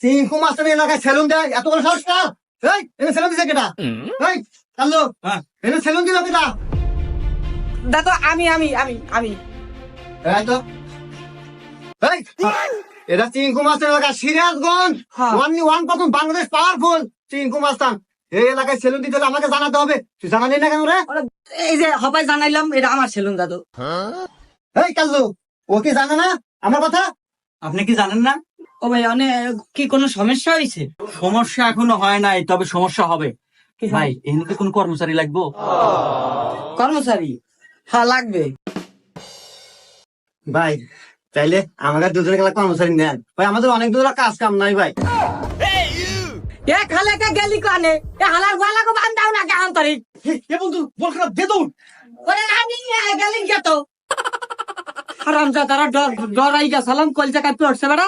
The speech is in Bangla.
চিঙ্কু মাস্টার এলাকায় সেলুন দেয়, এত বড় সাহস কার? এই এনে সেলুন দিছে কেটা? এই কাল্লু, এনে সেলুন দিল কেটা? দাদু আমি আমি আমি আমি এই তো এই এটা চিঙ্কু মাস্টার এলাকা, সিরাজগঞ্জ হ্যাঁ। 1 বাংলাদেশ পাওয়ারফুল চিঙ্কু মাস্টার। এই এলাকায় সেলুন দিতে হলে আমাকে জানাতে হবে, তুই জানালি না কেন রে? এই যে হবাই জানাইলাম এটা আমার সেলুন দাদু। এই কাল্লু, ও কি জানে না আমার কথা? আপনি কি জানেন না? ও ভাই অনেক কি কোনো সমস্যা হয়েছে? সমস্যা এখনো হয় নাই, তবে সমস্যা হবে। ভাই এখানে কোন কর্মচারী লাগবো? কর্মচারী হ্যাঁ লাগবে। ভাই চাইলে আমাদের দুজনে গেলে কর্মচারী নেন ভাই, আমাদের অনেক দূর কাজ কাম নাই ভাই। এ খালে কে গেলি কানে এ হালার গলা কো বান্ধাও না কেন তরি এ বন্ধু বল খারাপ দে দৌড়। ওরে আমি গেলি কে তো হারাম যা তারা ডরাই গেছালাম কলজা কাপি উঠছে বেড়া।